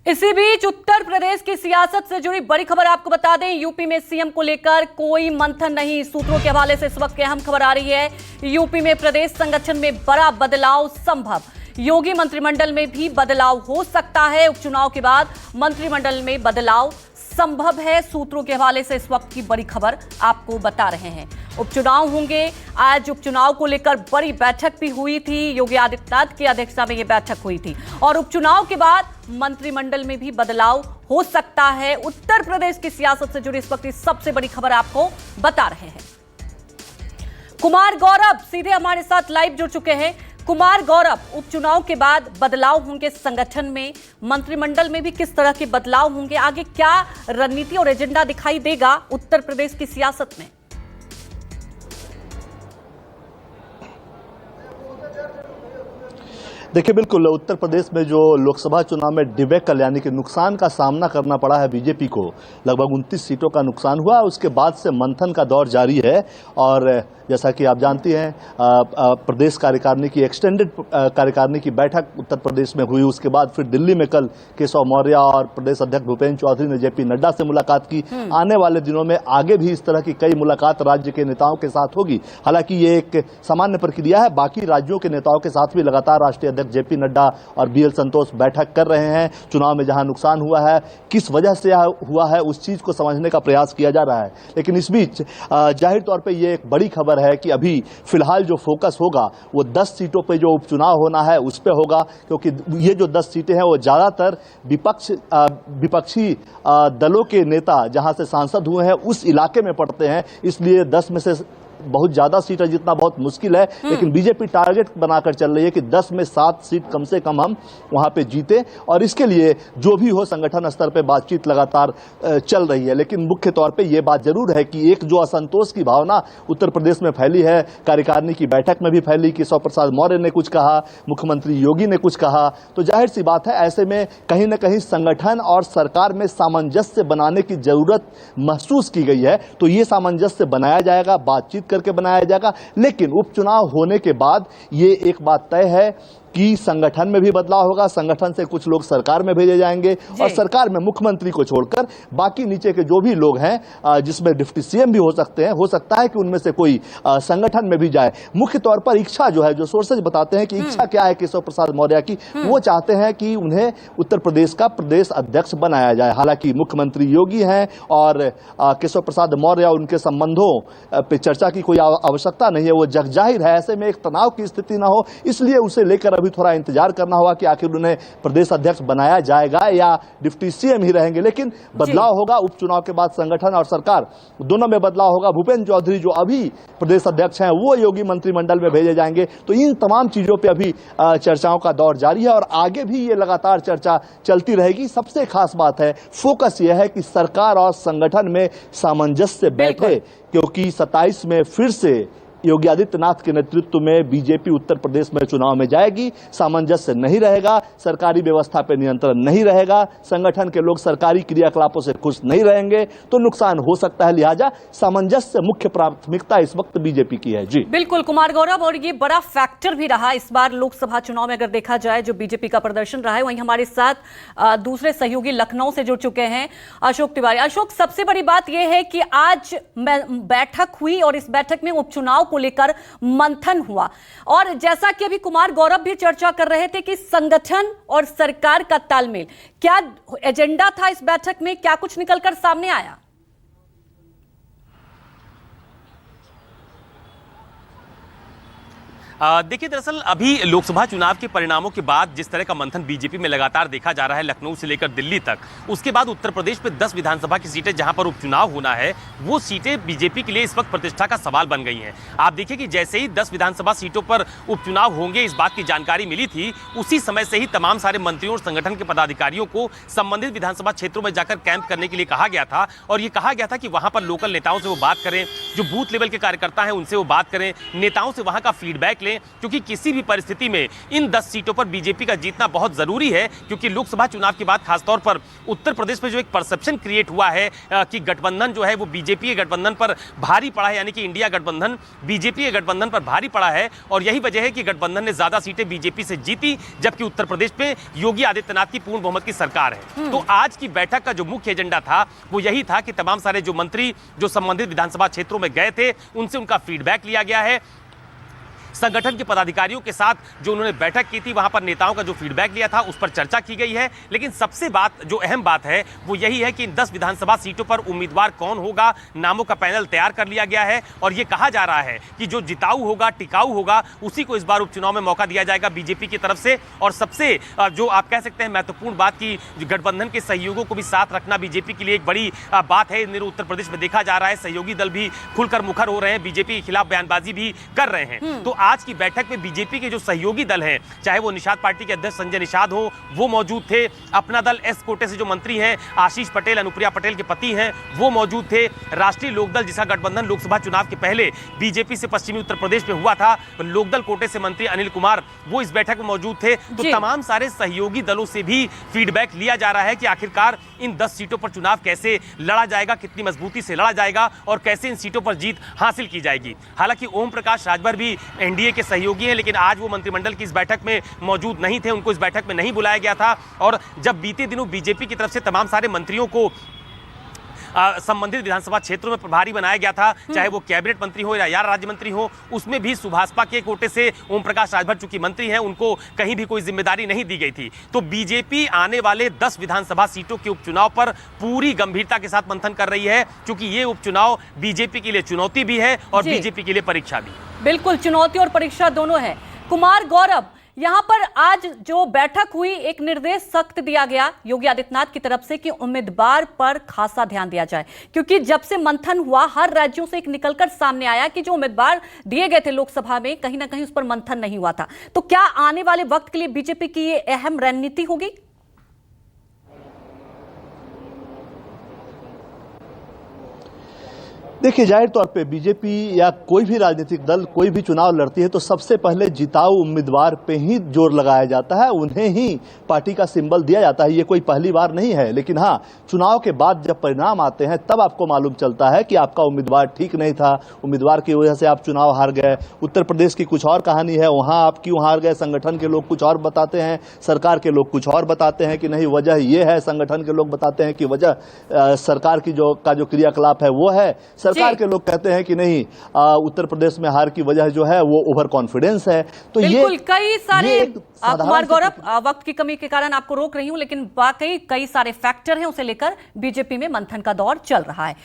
इसी बीच उत्तर प्रदेश की सियासत से जुड़ी बड़ी खबर आपको बता दें। यूपी में सीएम को लेकर कोई मंथन नहीं। सूत्रों के हवाले से इस वक्त की अहम खबर आ रही है। यूपी में प्रदेश संगठन में बड़ा बदलाव संभव। योगी मंत्रिमंडल में भी बदलाव हो सकता है। उपचुनाव के बाद मंत्रिमंडल में बदलाव संभव है। सूत्रों के हवाले से इस वक्त की बड़ी खबर आपको बता रहे हैं। उपचुनाव होंगे। आज उपचुनाव को लेकर बड़ी बैठक भी हुई थी। योगी आदित्यनाथ की अध्यक्षता में यह बैठक हुई थी और उपचुनाव के बाद मंत्रिमंडल में भी बदलाव हो सकता है। उत्तर प्रदेश की सियासत से जुड़ी इस वक्त की सबसे बड़ी खबर आपको बता रहे हैं। कुमार गौरव सीधे हमारे साथ लाइव जुड़ चुके हैं। कुमार गौरव, उपचुनाव के बाद बदलाव होंगे संगठन में, मंत्रिमंडल में भी किस तरह के बदलाव होंगे, आगे क्या रणनीति और एजेंडा दिखाई देगा उत्तर प्रदेश की सियासत में? देखिए, बिल्कुल उत्तर प्रदेश में जो लोकसभा चुनाव में डिबेकल यानी कि नुकसान का सामना करना पड़ा है बीजेपी को, लगभग 29 सीटों का नुकसान हुआ। उसके बाद से मंथन का दौर जारी है और जैसा कि आप जानती हैं, प्रदेश कार्यकारिणी की एक्सटेंडेड कार्यकारिणी की बैठक उत्तर प्रदेश में हुई। उसके बाद फिर दिल्ली में कल केशव मौर्य और प्रदेश अध्यक्ष भूपेंद्र चौधरी ने जेपी नड्डा से मुलाकात की। आने वाले दिनों में आगे भी इस तरह की कई मुलाकात राज्य के नेताओं के साथ होगी। हालांकि ये एक सामान्य प्रक्रिया है। बाकी राज्यों के नेताओं के साथ भी लगातार राष्ट्रीय अध्यक्ष जेपी नड्डा और बीएल संतोष बैठक कर रहे हैं। चुनाव में जहां नुकसान हुआ है, किस वजह से हुआ है, उस चीज को समझने का प्रयास किया जा रहा है। लेकिन इस बीच जाहिर तौर पर यह एक बड़ी खबर है कि अभी फिलहाल जो फोकस होगा वो 10 सीटों पे जो उपचुनाव होना है उस पे होगा, क्योंकि ये जो 10 सीटें हैं वो ज्यादातर विपक्षी दलों के नेता जहां से सांसद हुए हैं उस इलाके में पड़ते हैं। इसलिए 10 में से बहुत ज्यादा सीटें जीतना बहुत मुश्किल है। लेकिन बीजेपी टारगेट बनाकर चल रही है कि 10 में 7 सीट कम से कम हम वहां पे जीते, और इसके लिए जो भी हो संगठन स्तर पे बातचीत लगातार चल रही है। लेकिन मुख्य तौर पे ये बात जरूर है कि एक जो असंतोष की भावना उत्तर प्रदेश में फैली है, कार्यकारिणी की बैठक में भी फैली। केशव प्रसाद मौर्य ने कुछ कहा, मुख्यमंत्री योगी ने कुछ कहा, तो जाहिर सी बात है ऐसे में कहीं ना कहीं संगठन और सरकार में सामंजस्य बनाने की जरूरत महसूस की गई है। तो ये सामंजस्य बनाया जाएगा, बातचीत करके बनाया जाएगा। लेकिन उपचुनाव होने के बाद ये एक बात तय है कि संगठन में भी बदलाव होगा। संगठन से कुछ लोग सरकार में भेजे जाएंगे और सरकार में मुख्यमंत्री को छोड़कर बाकी नीचे के जो भी लोग हैं, जिसमें डिप्टी सीएम भी हो सकते हैं, हो सकता है कि उनमें से कोई संगठन में भी जाए। मुख्य तौर पर इच्छा जो है, जो सोर्सेज बताते हैं कि इच्छा क्या है केशव प्रसाद मौर्य की, वो चाहते हैं कि उन्हें उत्तर प्रदेश का प्रदेश अध्यक्ष बनाया जाए। हालांकि मुख्यमंत्री योगी हैं और केशव प्रसाद मौर्य, उनके संबंधों पे चर्चा की कोई आवश्यकता नहीं है, वो जग जाहिर है। ऐसे में एक तनाव की स्थिति ना हो, इसलिए उसे लेकर अभी थोड़ा इंतजार करना होगा कि आखिर उन्हें प्रदेश अध्यक्ष बनाया जाएगा या डिप्टी सीएम ही रहेंगे। लेकिन बदलाव होगा। उपचुनाव के बाद संगठन और सरकार दोनों में बदलाव होगा। भूपेंद्र चौधरी जो अभी प्रदेश अध्यक्ष हैं वो योगी मंत्रिमंडल में भेजे जाएंगे। तो इन तमाम चीजों पे अभी चर्चाओं का दौर जारी है और आगे भी ये लगातार चर्चा चलती रहेगी। सबसे खास बात है, फोकस यह है कि सरकार और संगठन में सामंजस्य बैठे, क्योंकि 27 में फिर से योगी आदित्यनाथ के नेतृत्व में बीजेपी उत्तर प्रदेश में चुनाव में जाएगी। सामंजस्य नहीं रहेगा, सरकारी व्यवस्था पर नियंत्रण नहीं रहेगा, संगठन के लोग सरकारी क्रियाकलापों से खुश नहीं रहेंगे, तो नुकसान हो सकता है। लिहाजा सामंजस्य मुख्य प्राथमिकता इस वक्त बीजेपी की है। जी बिल्कुल कुमार गौरव, और ये बड़ा फैक्टर भी रहा इस बार लोकसभा चुनाव में। अगर देखा जाए जो बीजेपी का प्रदर्शन रहा है, वहीं हमारे साथ दूसरे सहयोगी लखनऊ से जुड़ चुके हैं अशोक तिवारी। अशोक, सबसे बड़ी बात यह है कि आज बैठक हुई और इस बैठक में उपचुनाव को लेकर मंथन हुआ, और जैसा कि अभी कुमार गौरव भी चर्चा कर रहे थे कि संगठन और सरकार का तालमेल, क्या एजेंडा था इस बैठक में, क्या कुछ निकलकर सामने आया? देखिए, दरअसल अभी लोकसभा चुनाव के परिणामों के बाद जिस तरह का मंथन बीजेपी में लगातार देखा जा रहा है, लखनऊ से लेकर दिल्ली तक, उसके बाद उत्तर प्रदेश में 10 विधानसभा की सीटें जहां पर उपचुनाव होना है, वो सीटें बीजेपी के लिए इस वक्त प्रतिष्ठा का सवाल बन गई हैं। आप देखिए कि जैसे ही 10 विधानसभा सीटों पर उपचुनाव होंगे, इस बात की जानकारी मिली थी, उसी समय से ही तमाम सारे मंत्रियों और संगठन के पदाधिकारियों को संबंधित विधानसभा क्षेत्रों में जाकर कैंप करने के लिए कहा गया था। और ये कहा गया था कि वहां पर लोकल नेताओं से वो बात करें, जो बूथ लेवल के कार्यकर्ता हैं उनसे वो बात करें, नेताओं से वहां का फीडबैक लें, क्योंकि किसी भी परिस्थिति में इन 10 सीटों पर बीजेपी का जीतना बहुत जरूरी है, क्योंकि लोकसभा चुनाव के बाद खासतौर पर उत्तर प्रदेश में जो एक परसेप्शन क्रिएट हुआ है कि गठबंधन जो है वो बीजेपी के गठबंधन पर भारी पड़ा है, यानी कि इंडिया गठबंधन बीजेपी के गठबंधन पर भारी पड़ा है, और यही वजह है कि गठबंधन ने ज्यादा सीटें बीजेपी से जीती, जबकि उत्तर प्रदेश में योगी आदित्यनाथ की पूर्ण बहुमत की सरकार है। तो आज की बैठक का जो मुख्य एजेंडा था वो यही था कि तमाम सारे जो मंत्री जो संबंधित विधानसभा क्षेत्रों में गए थे उनसे उनका फीडबैक लिया गया है। संगठन के पदाधिकारियों के साथ जो उन्होंने बैठक की थी वहां पर नेताओं का जो फीडबैक लिया था उस पर चर्चा की गई है। लेकिन सबसे जो अहम बात है वो यही है कि इन 10 विधानसभा सीटों पर उम्मीदवार कौन होगा, नामों का पैनल तैयार कर लिया गया है, और ये कहा जा रहा है कि जो जिताऊ होगा, टिकाऊ होगा, उसी को इस बार उपचुनाव में मौका दिया जाएगा बीजेपी की तरफ से। और सबसे जो आप कह सकते हैं महत्वपूर्ण बात की गठबंधन के सहयोगों को भी साथ रखना बीजेपी के लिए एक बड़ी बात है। उत्तर प्रदेश में देखा जा रहा है सहयोगी दल भी खुलकर मुखर हो रहे हैं, बीजेपी के खिलाफ बयानबाजी भी कर रहे हैं। तो आज की बैठक में बीजेपी के जो सहयोगी दल हैं, चाहे वो निषाद पार्टी के अध्यक्ष संजय निषाद हो, वो मौजूद थे। अपना दल एस कोटे से जो मंत्री हैं आशीष पटेल, अनुप्रिया पटेल के पति हैं, वो मौजूद थे। राष्ट्रीय लोकदल जिसका गठबंधन लोकसभा चुनाव के पहले बीजेपी से पश्चिमी उत्तर प्रदेश में हुआ था, लोकदल कोटे से मंत्री अनिल कुमार वो इस बैठक में मौजूद थे। तो तमाम सारे सहयोगी दलों से भी फीडबैक लिया जा रहा है कि आखिरकार इन 10 सीटों पर चुनाव कैसे लड़ा जाएगा, कितनी मजबूती से लड़ा जाएगा और कैसे इन सीटों पर जीत हासिल की जाएगी। हालांकि ओम प्रकाश राजभर भी एनडीए के सहयोगी हैं, लेकिन आज वो मंत्रिमंडल की इस बैठक में मौजूद नहीं थे, उनको इस बैठक में नहीं बुलाया गया था। और जब बीते दिनों बीजेपी की तरफ से तमाम सारे मंत्रियों को संबंधित विधानसभा क्षेत्रों में प्रभारी बनाया गया था, चाहे वो कैबिनेट मंत्री हो या राज्य मंत्री हो, उसमें भी सुभाषपा के कोटे से ओम प्रकाश राजभर चूंकि मंत्री हैं, उनको कहीं भी कोई जिम्मेदारी नहीं दी गई थी। तो बीजेपी आने वाले 10 विधानसभा सीटों के उपचुनाव पर पूरी गंभीरता के साथ मंथन कर रही है, क्योंकि ये उपचुनाव बीजेपी के लिए चुनौती भी है और बीजेपी के लिए परीक्षा भी। बिल्कुल, चुनौती और परीक्षा दोनों है। कुमार गौरव, यहाँ पर आज जो बैठक हुई, एक निर्देश सख्त दिया गया योगी आदित्यनाथ की तरफ से कि उम्मीदवार पर खासा ध्यान दिया जाए, क्योंकि जब से मंथन हुआ हर राज्यों से एक निकलकर सामने आया कि जो उम्मीदवार दिए गए थे लोकसभा में कहीं ना कहीं उस पर मंथन नहीं हुआ था। तो क्या आने वाले वक्त के लिए बीजेपी की ये अहम रणनीति होगी? देखिए, जाहिर तौर पे बीजेपी या कोई भी राजनीतिक दल कोई भी चुनाव लड़ती है तो सबसे पहले जिताऊ उम्मीदवार पे ही जोर लगाया जाता है, उन्हें ही पार्टी का सिंबल दिया जाता है। ये कोई पहली बार नहीं है, लेकिन हाँ, चुनाव के बाद जब परिणाम आते हैं तब आपको मालूम चलता है कि आपका उम्मीदवार ठीक नहीं था, उम्मीदवार की वजह से आप चुनाव हार गए। उत्तर प्रदेश की कुछ और कहानी है, वहां आप क्यों हार गए, संगठन के लोग कुछ और बताते हैं, सरकार के लोग कुछ और बताते हैं कि नहीं वजह ये है, संगठन के लोग बताते हैं कि वजह सरकार की जो क्रियाकलाप है वो है, सरकार के लोग कहते हैं कि नहीं उत्तर प्रदेश में हार की वजह जो है वो ओवर कॉन्फिडेंस है। तो बिल्कुल, कई सारे कुमार गौरव, वक्त की कमी के कारण आपको रोक रही हूं, लेकिन वाकई कई सारे फैक्टर हैं, उसे लेकर बीजेपी में मंथन का दौर चल रहा है।